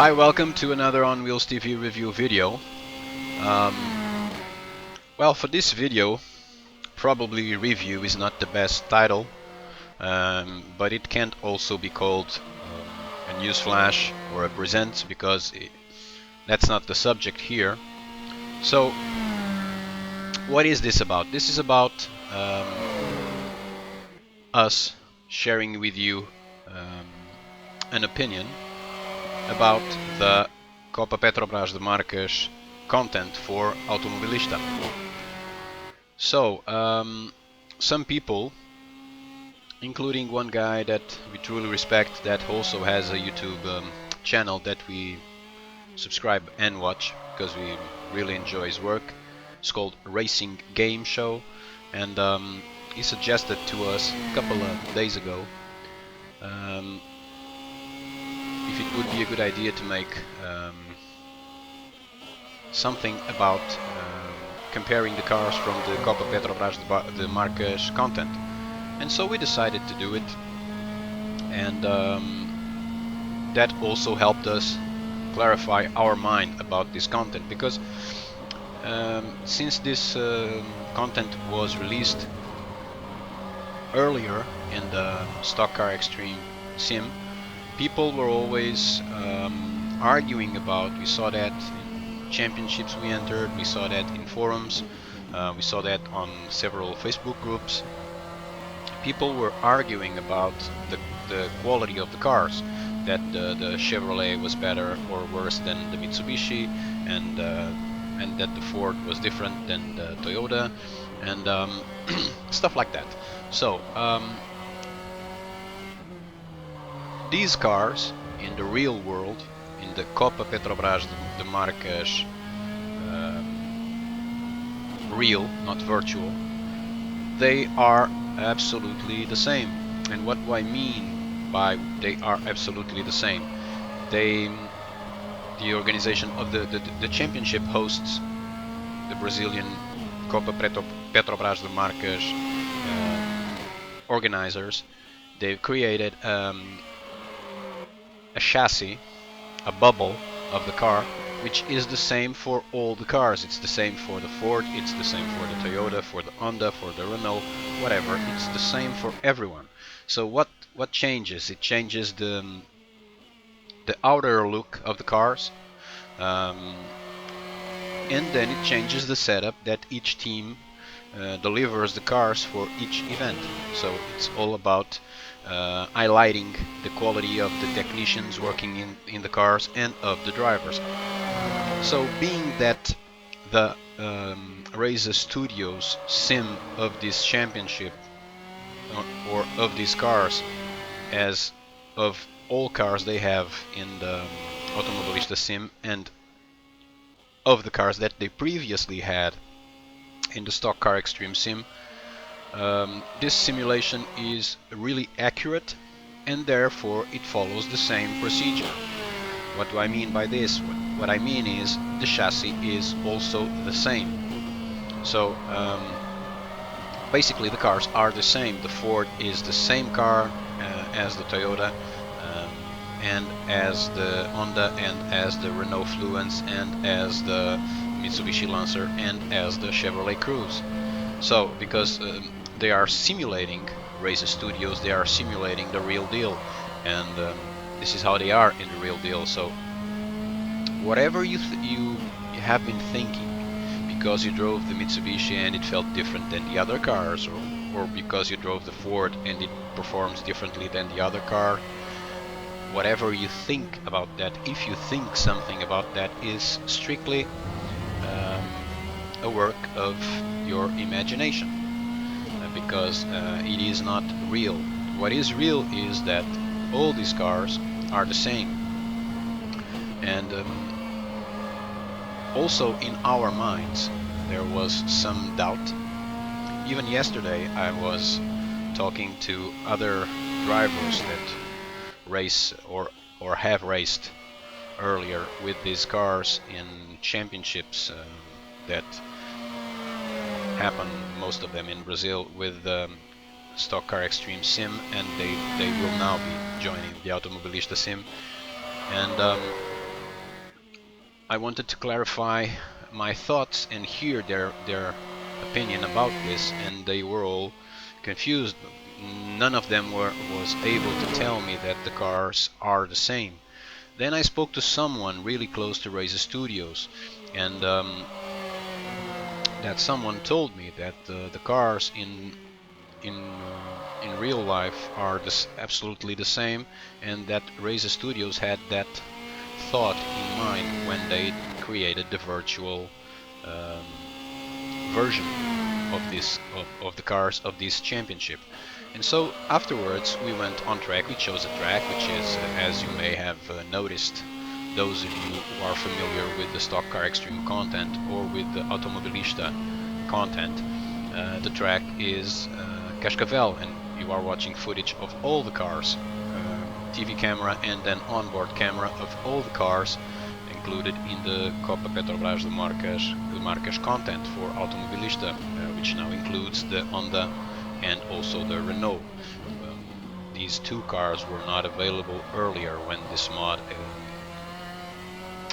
Hi, welcome to another On Wheels TV review video. Um, well, for this video, probably review is not the best title, but it can't also be called a news flash or a present because that's not the subject here. So, what is this about? This is about us sharing with you an opinion about the Copa Petrobras de Marcas content for Automobilista. So, some people, including one guy that we truly respect that also has a YouTube channel that we subscribe and watch because we really enjoy his work. It's called Racing Game Show, and he suggested to us a couple of days ago if it would be a good idea to make something about comparing the cars from the Copa Petrobras de Marcas content. And so we decided to do it, and that also helped us clarify our mind about this content, because since this content was released earlier in the Stock Car Extreme Sim, people were always arguing about. We saw that in championships we entered, we saw that in forums, we saw that on several Facebook groups. People were arguing about the quality of the cars, that the Chevrolet was better or worse than the Mitsubishi, and that the Ford was different than the Toyota, and stuff like that. So these cars in the real world, in the Copa Petrobras de Marcas real, not virtual, they are absolutely the same. And what do I mean by they are absolutely the same? The organization of the championship hosts the Brazilian Copa Petrobras de Marcas organizers. They've created a chassis, a bubble of the car, which is the same for all the cars. It's the same for the Ford, it's the same for the Toyota, for the Honda, for the Renault, whatever. It's the same for everyone. So what changes? It changes the outer look of the cars, and then it changes the setup that each team delivers the cars for each event. So it's all about highlighting the quality of the technicians working in the cars and of the drivers. So being that the Race Studios sim of this championship, or of these cars, as of all cars they have in the Automobilista sim, and of the cars that they previously had in the Stock Car Extreme sim, this simulation is really accurate, and therefore it follows the same procedure. What do I mean by this? What I mean is the chassis is also the same. So basically the cars are the same. The Ford is the same car as the Toyota, and as the Honda, and as the Renault Fluence, and as the Mitsubishi Lancer, and as the Chevrolet Cruze. So because they are simulating Race Studios, they are simulating the real deal, and this is how they are in the real deal. So whatever you have been thinking, because you drove the Mitsubishi and it felt different than the other cars, or because you drove the Ford and it performs differently than the other car, whatever you think about that, if you think something about that, is strictly a work of your imagination, because it is not real. What is real is that all these cars are the same, and also in our minds there was some doubt. Even yesterday I was talking to other drivers that race or have raced earlier with these cars in championships that happen, most of them in Brazil, with Stock Car Extreme Sim, and they will now be joining the Automobilista Sim. And I wanted to clarify my thoughts and hear their opinion about this, and they were all confused. None of them was able to tell me that the cars are the same. Then I spoke to someone really close to Razer Studios, and that someone told me that the cars in real life are absolutely the same, and that Razer Studios had that thought in mind when they created the virtual um, version of the cars of this championship. And so afterwards we went on track. We chose a track which is, as you may have noticed, those of you who are familiar with the Stock Car Extreme content or with the Automobilista content, the track is Cascavel, and you are watching footage of all the cars, TV camera and then onboard camera of all the cars included in the Copa Petrobras de Marcas content for Automobilista, which now includes the Honda and also the Renault. These two cars were not available earlier when this mod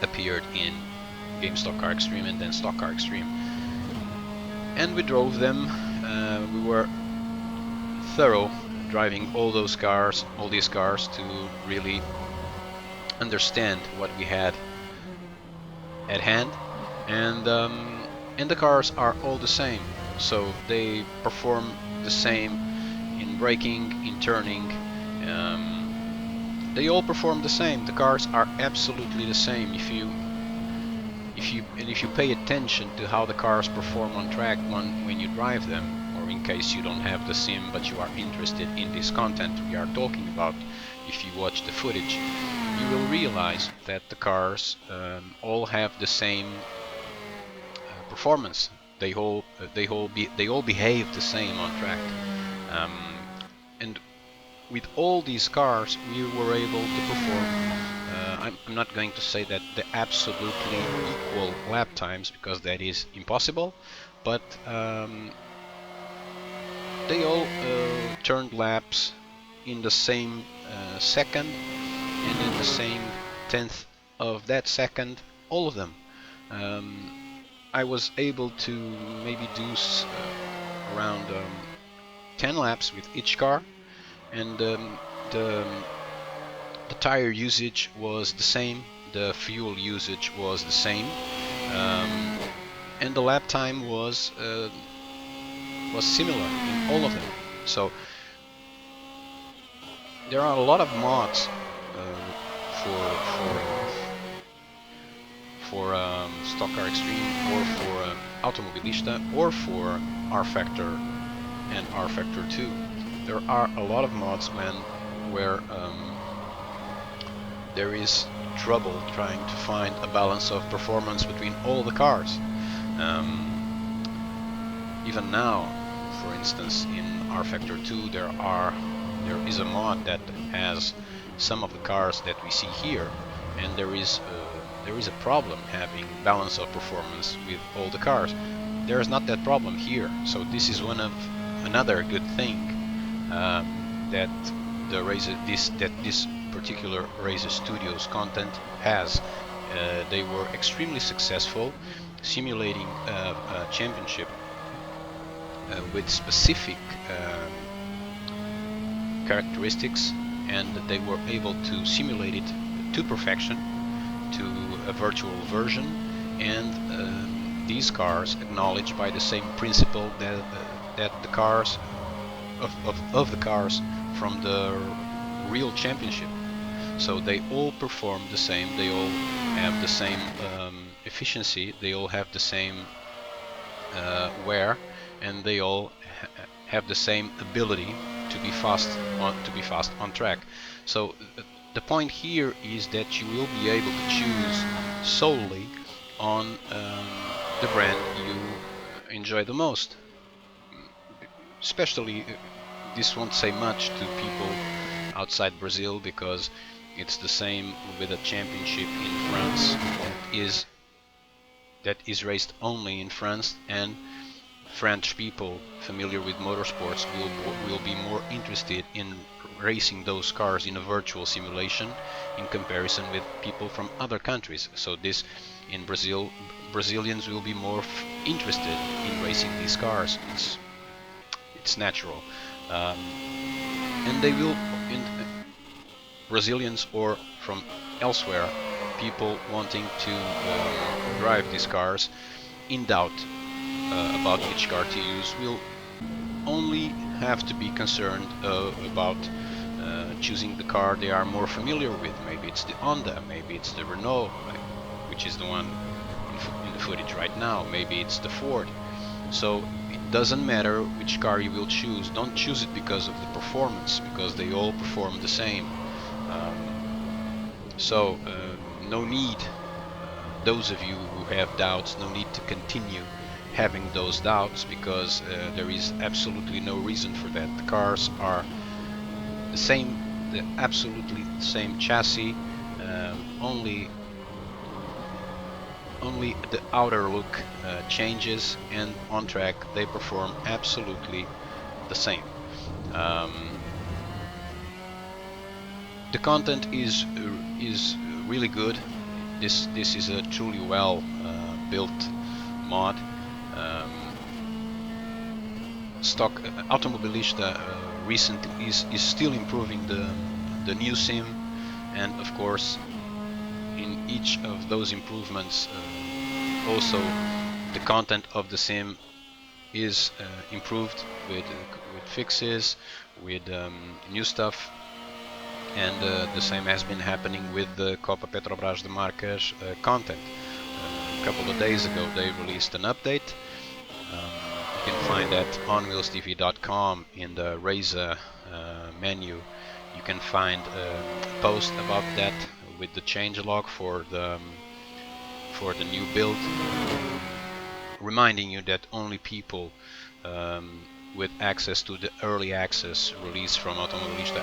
appeared in Game Stock Car Extreme and then Stock Car Extreme. And we drove them. We were thorough driving all these cars to really understand what we had at hand, and the cars are all the same, so they perform the same in braking, in turning. They all perform the same. The cars are absolutely the same. If you pay attention to how the cars perform on track when you drive them, or in case you don't have the sim but you are interested in this content we are talking about, if you watch the footage, you will realize that the cars all have the same performance. They all behave the same on track, and with all these cars we were able to perform. I'm not going to say that the absolutely equal lap times, because that is impossible, but they all turned laps in the same second, and in the same tenth of that second, all of them. I was able to maybe do around 10 laps with each car, and the tire usage was the same, the fuel usage was the same, and the lap time was similar in all of them. So there are a lot of mods for Stock Car Extreme, or for Automobilista, or for R Factor and R Factor 2. There are a lot of mods where there is trouble trying to find a balance of performance between all the cars. Even now, for instance, in R Factor 2 there is a mod that has some of the cars that we see here, and there is a problem having balance of performance with all the cars. There is not that problem here, so this is another good thing that this particular Razer Studios content has. They were extremely successful simulating a championship with specific characteristics, and they were able to simulate it to perfection, to a virtual version, and these cars acknowledged by the same principle that the cars of the cars from the real championship. So they all perform the same, they all have the same efficiency, they all have the same wear, and they all have the same ability to be fast on track. So the point here is that you will be able to choose solely on the brand you enjoy the most. Especially, this won't say much to people outside Brazil, because it's the same with a championship in France that is raced only in France, and French people familiar with motorsports will be more interested in racing those cars in a virtual simulation in comparison with people from other countries. So this in Brazil, Brazilians will be more interested in racing these cars. It's natural, um, and they will. Brazilians or from elsewhere, people wanting to drive these cars in doubt about which car to use will only have to be concerned about choosing the car they are more familiar with. Maybe it's the Honda, maybe it's the Renault, which is the one in the footage right now, maybe it's the Ford. So it doesn't matter which car you will choose. Don't choose it because of the performance, because they all perform the same. No need, those of you who have doubts, no need to continue having those doubts, because there is absolutely no reason for that. The cars are the same, the absolutely same chassis, only the outer look changes, and on track they perform absolutely the same. The content is really good. This is a truly well built mod. Stock Automobilista recently is still improving the new sim, and of course in each of those improvements also the content of the sim is improved with fixes, with new stuff. And the same has been happening with the Copa Petrobras de Marcas content. A couple of days ago they released an update. You can find that on wheelstv.com in the Raise menu. You can find a post about that with the changelog for the new build, reminding you that only people with access to the early access release from Automobilista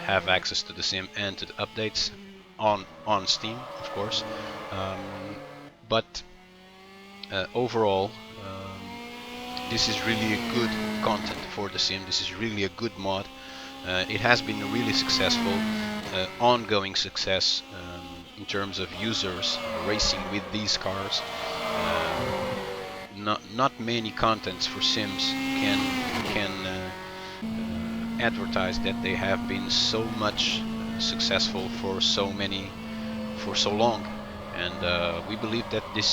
have access to the sim and to the updates on Steam, of course. But overall, this is really a good content for the sim. This is really a good mod. It has been really successful, ongoing success in terms of users racing with these cars. Not many contents for sims can advertise that they have been so much successful for so long, and we believe that this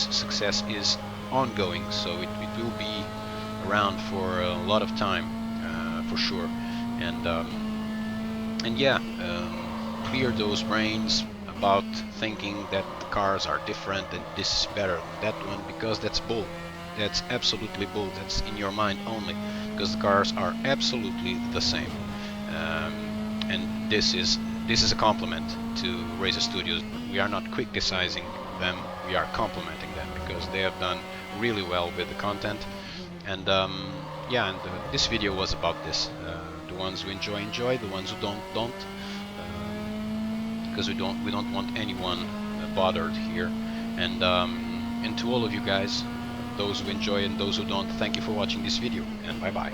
success is ongoing, so it will be around for a lot of time, for sure. And yeah, clear those brains about thinking that the cars are different and this is better than that one, because that's bull. That's absolutely bull. That's in your mind only, because the cars are absolutely the same. And this is a compliment to Razer Studios. We are not criticizing them, we are complimenting them, because they have done really well with the content. And yeah, and this video was about this. The ones who enjoy, the ones who don't, because we don't want anyone bothered here. And to all of you guys, those who enjoy and those who don't, thank you for watching this video, and bye bye.